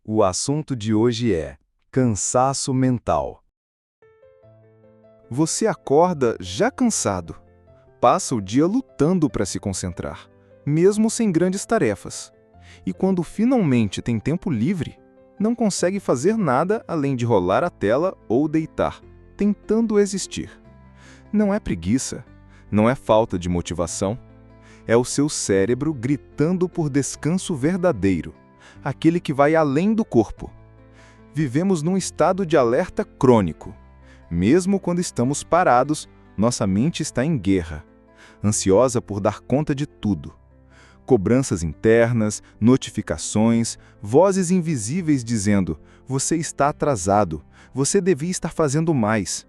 O assunto de hoje é cansaço mental. Você acorda já cansado. Passa o dia lutando para se concentrar, mesmo sem grandes tarefas. E quando finalmente tem tempo livre, não consegue fazer nada além de rolar a tela ou deitar, tentando existir. Não é preguiça, não é falta de motivação. É o seu cérebro gritando por descanso verdadeiro, aquele que vai além do corpo. Vivemos num estado de alerta crônico. Mesmo quando estamos parados, nossa mente está em guerra, ansiosa por dar conta de tudo. Cobranças internas, notificações, vozes invisíveis dizendo: você está atrasado, você devia estar fazendo mais.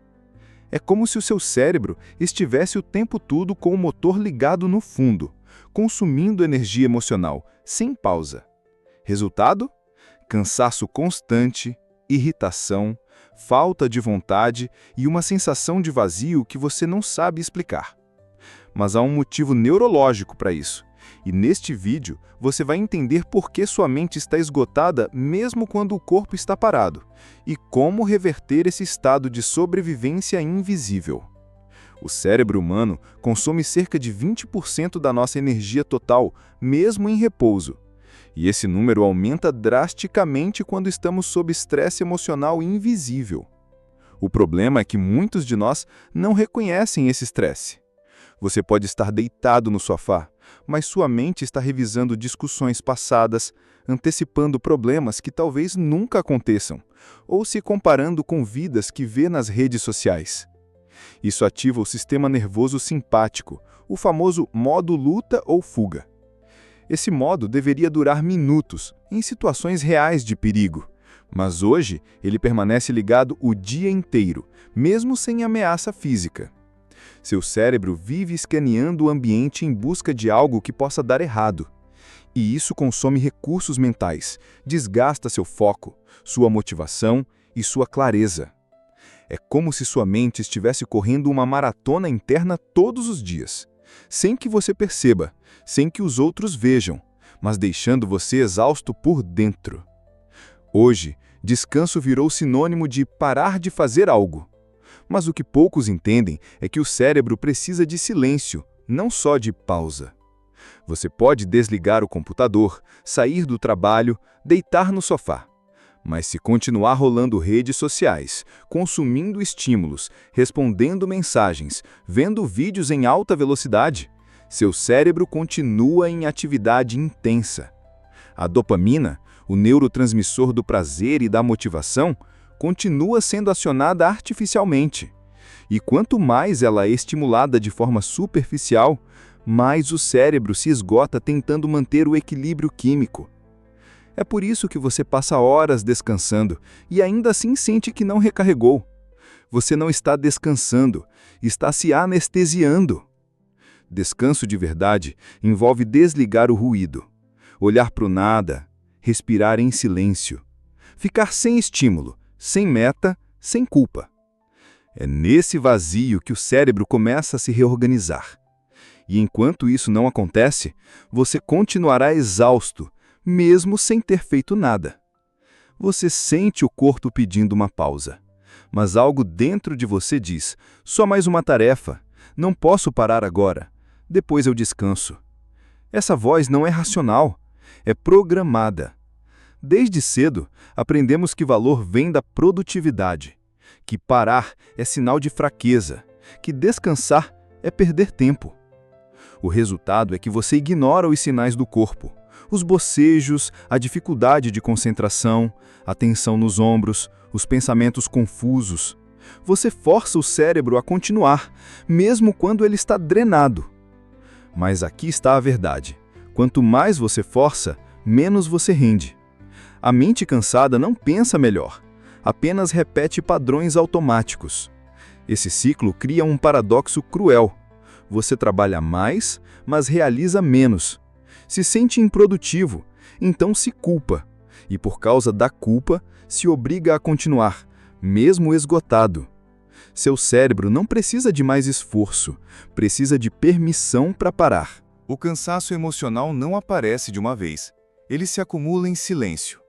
É como se o seu cérebro estivesse o tempo todo com o motor ligado no fundo, consumindo energia emocional, sem pausa. Resultado? Cansaço constante, irritação, falta de vontade e uma sensação de vazio que você não sabe explicar. Mas há um motivo neurológico para isso, e neste vídeo você vai entender por que sua mente está esgotada mesmo quando o corpo está parado, e como reverter esse estado de sobrevivência invisível. O cérebro humano consome cerca de 20% da nossa energia total, mesmo em repouso. E esse número aumenta drasticamente quando estamos sob estresse emocional invisível. O problema é que muitos de nós não reconhecem esse estresse. Você pode estar deitado no sofá, mas sua mente está revisando discussões passadas, antecipando problemas que talvez nunca aconteçam, ou se comparando com vidas que vê nas redes sociais. Isso ativa o sistema nervoso simpático, o famoso modo luta ou fuga. Esse modo deveria durar minutos, em situações reais de perigo, mas hoje ele permanece ligado o dia inteiro, mesmo sem ameaça física. Seu cérebro vive escaneando o ambiente em busca de algo que possa dar errado. E isso consome recursos mentais, desgasta seu foco, sua motivação e sua clareza. É como se sua mente estivesse correndo uma maratona interna todos os dias, sem que você perceba, sem que os outros vejam, mas deixando você exausto por dentro. Hoje, descanso virou sinônimo de parar de fazer algo. Mas o que poucos entendem é que o cérebro precisa de silêncio, não só de pausa. Você pode desligar o computador, sair do trabalho, deitar no sofá. Mas se continuar rolando redes sociais, consumindo estímulos, respondendo mensagens, vendo vídeos em alta velocidade, seu cérebro continua em atividade intensa. A dopamina, o neurotransmissor do prazer e da motivação, continua sendo acionada artificialmente. E quanto mais ela é estimulada de forma superficial, mais o cérebro se esgota tentando manter o equilíbrio químico. É por isso que você passa horas descansando e ainda assim sente que não recarregou. Você não está descansando, está se anestesiando. Descanso de verdade envolve desligar o ruído, olhar para o nada, respirar em silêncio, ficar sem estímulo, sem meta, sem culpa. É nesse vazio que o cérebro começa a se reorganizar. E enquanto isso não acontece, você continuará exausto, mesmo sem ter feito nada. Você sente o corpo pedindo uma pausa, mas algo dentro de você diz: só mais uma tarefa, não posso parar agora, depois eu descanso. Essa voz não é racional, é programada. Desde cedo, aprendemos que valor vem da produtividade, que parar é sinal de fraqueza, que descansar é perder tempo. O resultado é que você ignora os sinais do corpo, os bocejos, a dificuldade de concentração, a tensão nos ombros, os pensamentos confusos. Você força o cérebro a continuar, mesmo quando ele está drenado. Mas aqui está a verdade. Quanto mais você força, menos você rende. A mente cansada não pensa melhor, apenas repete padrões automáticos. Esse ciclo cria um paradoxo cruel. Você trabalha mais, mas realiza menos. Se sente improdutivo, então se culpa. E por causa da culpa, se obriga a continuar, mesmo esgotado. Seu cérebro não precisa de mais esforço, precisa de permissão para parar. O cansaço emocional não aparece de uma vez. Ele se acumula em silêncio.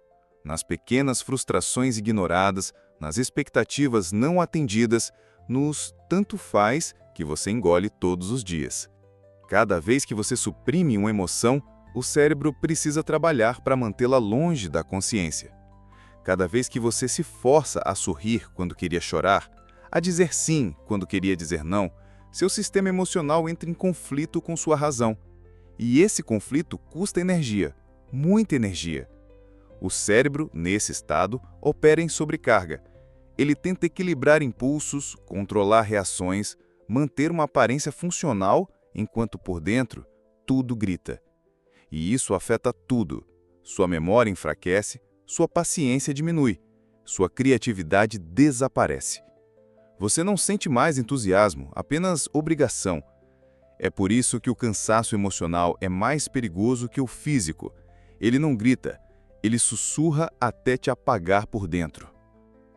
nas pequenas frustrações ignoradas, nas expectativas não atendidas, nos tanto faz que você engole todos os dias. Cada vez que você suprime uma emoção, o cérebro precisa trabalhar para mantê-la longe da consciência. Cada vez que você se força a sorrir quando queria chorar, a dizer sim quando queria dizer não, seu sistema emocional entra em conflito com sua razão. E esse conflito custa energia, muita energia. O cérebro, nesse estado, opera em sobrecarga. Ele tenta equilibrar impulsos, controlar reações, manter uma aparência funcional, enquanto por dentro, tudo grita. E isso afeta tudo. Sua memória enfraquece, sua paciência diminui, sua criatividade desaparece. Você não sente mais entusiasmo, apenas obrigação. É por isso que o cansaço emocional é mais perigoso que o físico. Ele não grita, ele sussurra até te apagar por dentro.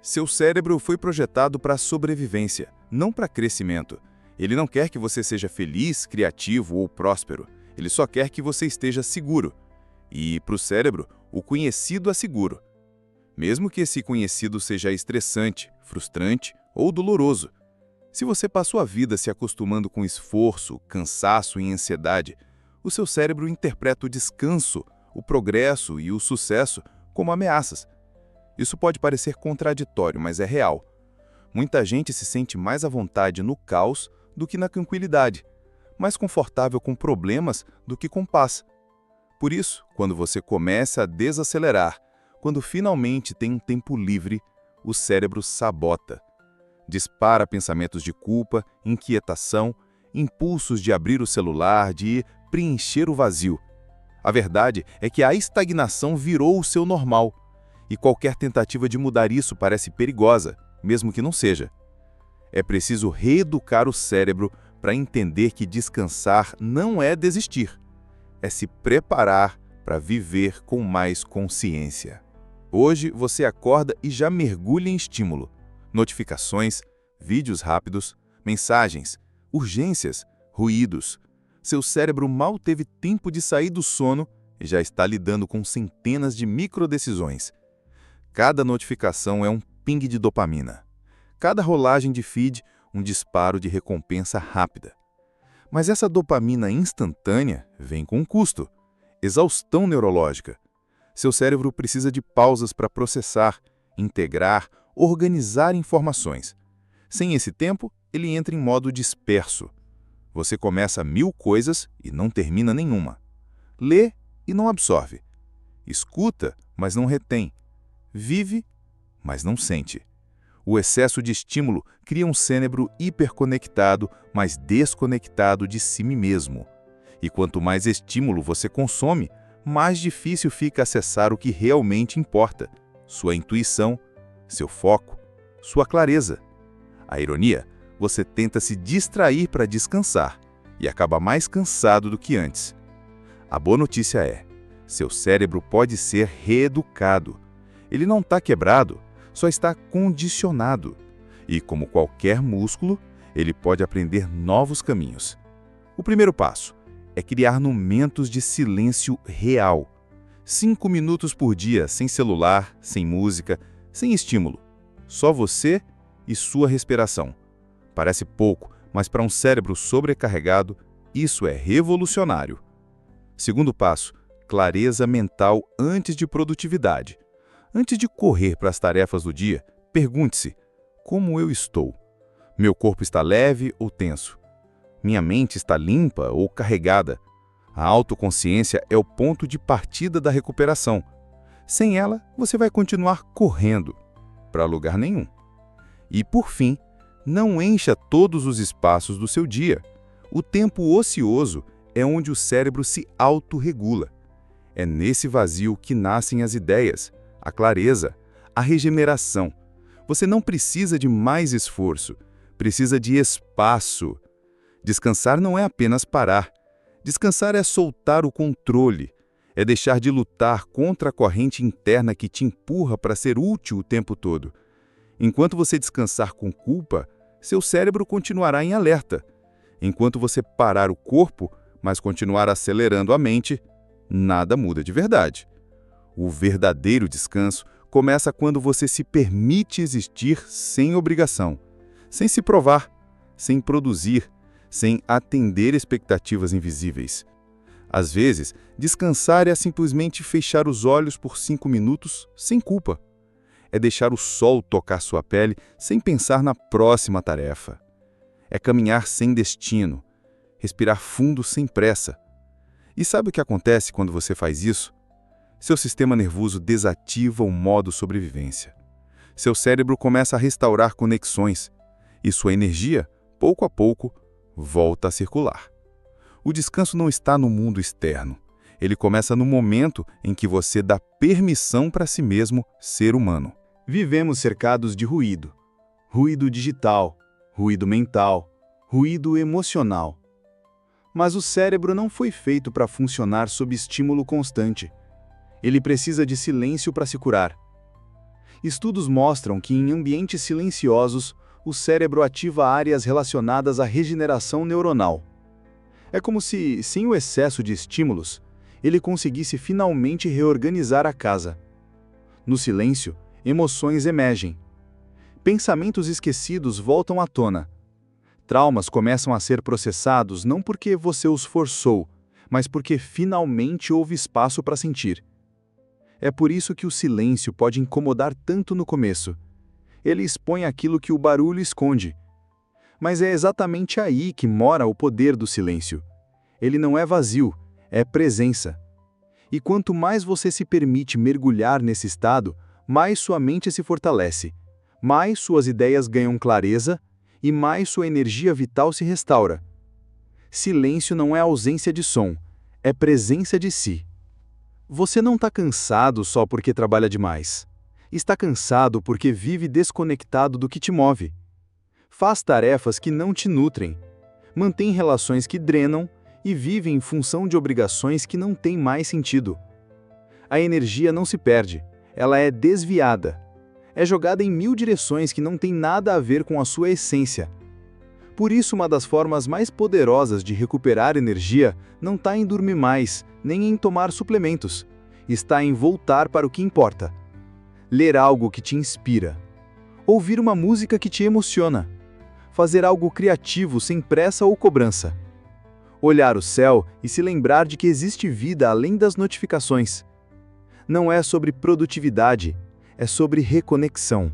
Seu cérebro foi projetado para sobrevivência, não para crescimento. Ele não quer que você seja feliz, criativo ou próspero. Ele só quer que você esteja seguro. E, para o cérebro, o conhecido é seguro. Mesmo que esse conhecido seja estressante, frustrante ou doloroso. Se você passou a vida se acostumando com esforço, cansaço e ansiedade, o seu cérebro interpreta o descanso, o progresso e o sucesso como ameaças. Isso pode parecer contraditório, mas é real. Muita gente se sente mais à vontade no caos do que na tranquilidade, mais confortável com problemas do que com paz. Por isso, quando você começa a desacelerar, quando finalmente tem um tempo livre, o cérebro sabota. Dispara pensamentos de culpa, inquietação, impulsos de abrir o celular, de preencher o vazio. A verdade é que a estagnação virou o seu normal, e qualquer tentativa de mudar isso parece perigosa, mesmo que não seja. É preciso reeducar o cérebro para entender que descansar não é desistir, é se preparar para viver com mais consciência. Hoje você acorda e já mergulha em estímulo. Notificações, vídeos rápidos, mensagens, urgências, ruídos. Seu cérebro mal teve tempo de sair do sono e já está lidando com centenas de microdecisões. Cada notificação é um ping de dopamina. Cada rolagem de feed, um disparo de recompensa rápida. Mas essa dopamina instantânea vem com um custo. Exaustão neurológica. Seu cérebro precisa de pausas para processar, integrar, organizar informações. Sem esse tempo, ele entra em modo disperso. Você começa 1000 coisas e não termina nenhuma. Lê e não absorve. Escuta, mas não retém. Vive, mas não sente. O excesso de estímulo cria um cérebro hiperconectado, mas desconectado de si mesmo. E quanto mais estímulo você consome, mais difícil fica acessar o que realmente importa: sua intuição, seu foco, sua clareza. A ironia, você tenta se distrair para descansar e acaba mais cansado do que antes. A boa notícia é, seu cérebro pode ser reeducado. Ele não está quebrado, só está condicionado. E como qualquer músculo, ele pode aprender novos caminhos. O primeiro passo é criar momentos de silêncio real. 5 minutos por dia, sem celular, sem música, sem estímulo. Só você e sua respiração. Parece pouco, mas para um cérebro sobrecarregado, isso é revolucionário. Segundo passo, clareza mental antes de produtividade. Antes de correr para as tarefas do dia, pergunte-se: como eu estou? Meu corpo está leve ou tenso? Minha mente está limpa ou carregada? A autoconsciência é o ponto de partida da recuperação. Sem ela, você vai continuar correndo para lugar nenhum. E, por fim, não encha todos os espaços do seu dia. O tempo ocioso é onde o cérebro se autorregula. É nesse vazio que nascem as ideias, a clareza, a regeneração. Você não precisa de mais esforço, precisa de espaço. Descansar não é apenas parar. Descansar é soltar o controle, é deixar de lutar contra a corrente interna que te empurra para ser útil o tempo todo. Enquanto você descansar com culpa, seu cérebro continuará em alerta. Enquanto você parar o corpo, mas continuar acelerando a mente, nada muda de verdade. O verdadeiro descanso começa quando você se permite existir sem obrigação, sem se provar, sem produzir, sem atender expectativas invisíveis. Às vezes, descansar é simplesmente fechar os olhos por 5 minutos sem culpa. É deixar o sol tocar sua pele sem pensar na próxima tarefa. É caminhar sem destino, respirar fundo sem pressa. E sabe o que acontece quando você faz isso? Seu sistema nervoso desativa o modo sobrevivência. Seu cérebro começa a restaurar conexões e sua energia, pouco a pouco, volta a circular. O descanso não está no mundo externo. Ele começa no momento em que você dá permissão para si mesmo ser humano. Vivemos cercados de ruído. Ruído digital, ruído mental, ruído emocional. Mas o cérebro não foi feito para funcionar sob estímulo constante. Ele precisa de silêncio para se curar. Estudos mostram que em ambientes silenciosos, o cérebro ativa áreas relacionadas à regeneração neuronal. É como se, sem o excesso de estímulos, ele conseguisse finalmente reorganizar a casa. No silêncio, emoções emergem. Pensamentos esquecidos voltam à tona. Traumas começam a ser processados não porque você os forçou, mas porque finalmente houve espaço para sentir. É por isso que o silêncio pode incomodar tanto no começo. Ele expõe aquilo que o barulho esconde. Mas é exatamente aí que mora o poder do silêncio. Ele não é vazio, é presença. E quanto mais você se permite mergulhar nesse estado, mais sua mente se fortalece, mais suas ideias ganham clareza e mais sua energia vital se restaura. Silêncio não é ausência de som, é presença de si. Você não está cansado só porque trabalha demais. Está cansado porque vive desconectado do que te move. Faz tarefas que não te nutrem. Mantém relações que drenam e vive em função de obrigações que não têm mais sentido. A energia não se perde, ela é desviada. É jogada em 1000 direções que não têm nada a ver com a sua essência. Por isso, uma das formas mais poderosas de recuperar energia não está em dormir mais, nem em tomar suplementos. Está em voltar para o que importa. Ler algo que te inspira. Ouvir uma música que te emociona. Fazer algo criativo sem pressa ou cobrança. Olhar o céu e se lembrar de que existe vida além das notificações. Não é sobre produtividade, é sobre reconexão.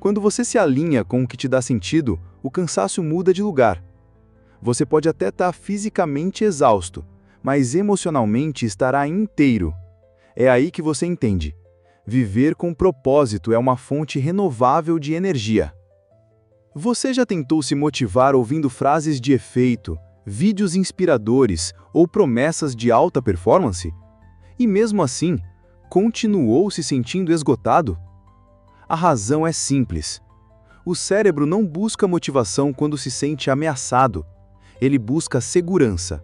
Quando você se alinha com o que te dá sentido, o cansaço muda de lugar. Você pode até estar fisicamente exausto, mas emocionalmente estará inteiro. É aí que você entende. Viver com propósito é uma fonte renovável de energia. Você já tentou se motivar ouvindo frases de efeito, vídeos inspiradores ou promessas de alta performance? E mesmo assim, continuou se sentindo esgotado? A razão é simples. O cérebro não busca motivação quando se sente ameaçado. Ele busca segurança.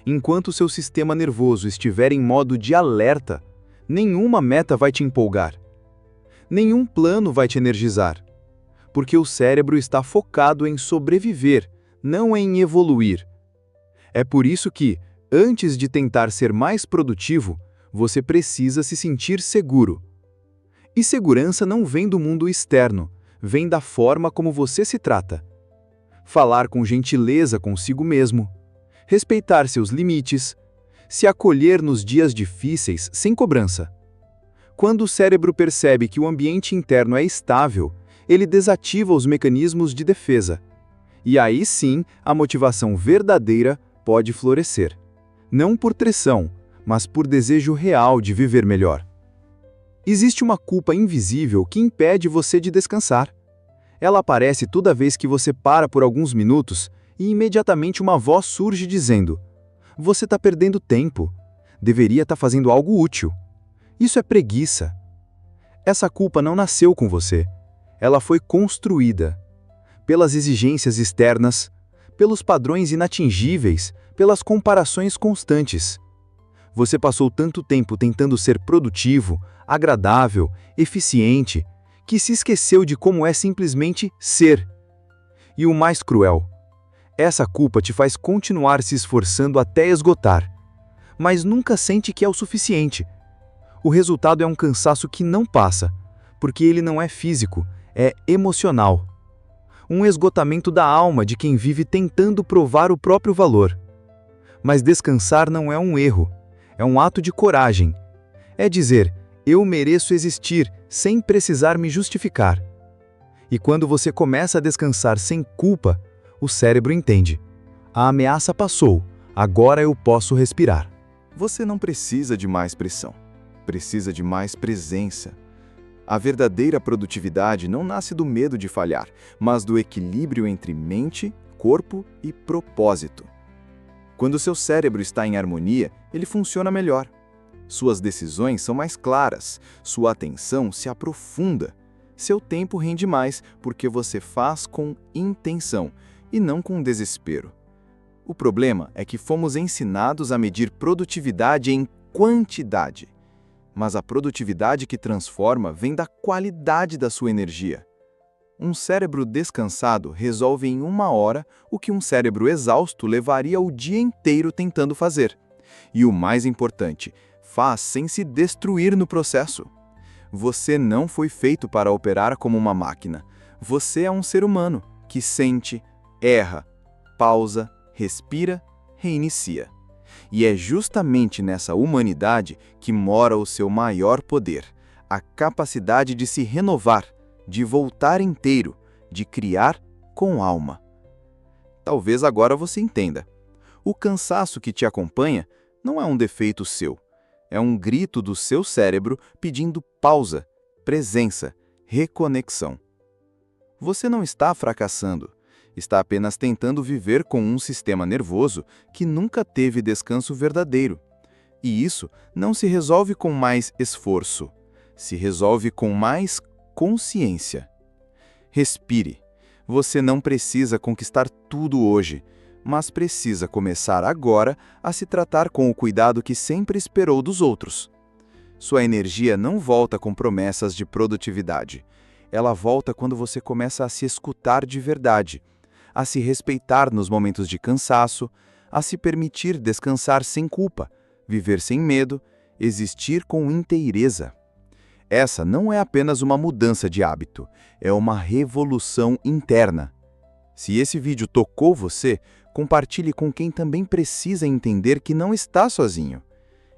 Enquanto seu sistema nervoso estiver em modo de alerta, nenhuma meta vai te empolgar. Nenhum plano vai te energizar. Porque o cérebro está focado em sobreviver, não em evoluir. É por isso que, antes de tentar ser mais produtivo, você precisa se sentir seguro. E segurança não vem do mundo externo, vem da forma como você se trata. Falar com gentileza consigo mesmo, respeitar seus limites, se acolher nos dias difíceis sem cobrança. Quando o cérebro percebe que o ambiente interno é estável, ele desativa os mecanismos de defesa. E aí sim, a motivação verdadeira pode florescer. Não por pressão, mas por desejo real de viver melhor. Existe uma culpa invisível que impede você de descansar. Ela aparece toda vez que você para por alguns minutos e imediatamente uma voz surge dizendo: "Você está perdendo tempo. Deveria estar fazendo algo útil." Isso é preguiça. Essa culpa não nasceu com você. Ela foi construída pelas exigências externas, pelos padrões inatingíveis, pelas comparações constantes. Você passou tanto tempo tentando ser produtivo, agradável, eficiente, que se esqueceu de como é simplesmente ser. E o mais cruel, essa culpa te faz continuar se esforçando até esgotar, mas nunca sente que é o suficiente. O resultado é um cansaço que não passa, porque ele não é físico, é emocional. Um esgotamento da alma de quem vive tentando provar o próprio valor. Mas descansar não é um erro, é um ato de coragem. É dizer, eu mereço existir sem precisar me justificar. E quando você começa a descansar sem culpa, o cérebro entende. A ameaça passou, agora eu posso respirar. Você não precisa de mais pressão, precisa de mais presença. A verdadeira produtividade não nasce do medo de falhar, mas do equilíbrio entre mente, corpo e propósito. Quando seu cérebro está em harmonia, ele funciona melhor. Suas decisões são mais claras, sua atenção se aprofunda. Seu tempo rende mais porque você faz com intenção e não com desespero. O problema é que fomos ensinados a medir produtividade em quantidade. Mas a produtividade que transforma vem da qualidade da sua energia. Um cérebro descansado resolve em 1 hora o que um cérebro exausto levaria o dia inteiro tentando fazer. E o mais importante, faz sem se destruir no processo. Você não foi feito para operar como uma máquina. Você é um ser humano que sente, erra, pausa, respira, reinicia. E é justamente nessa humanidade que mora o seu maior poder, a capacidade de se renovar, de voltar inteiro, de criar com alma. Talvez agora você entenda. O cansaço que te acompanha não é um defeito seu, é um grito do seu cérebro pedindo pausa, presença, reconexão. Você não está fracassando. Está apenas tentando viver com um sistema nervoso que nunca teve descanso verdadeiro. E isso não se resolve com mais esforço, se resolve com mais consciência. Respire. Você não precisa conquistar tudo hoje, mas precisa começar agora a se tratar com o cuidado que sempre esperou dos outros. Sua energia não volta com promessas de produtividade. Ela volta quando você começa a se escutar de verdade, a se respeitar nos momentos de cansaço, a se permitir descansar sem culpa, viver sem medo, existir com inteireza. Essa não é apenas uma mudança de hábito, é uma revolução interna. Se esse vídeo tocou você, compartilhe com quem também precisa entender que não está sozinho.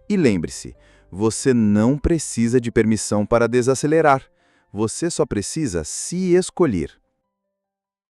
E lembre-se, você não precisa de permissão para desacelerar, você só precisa se escolher.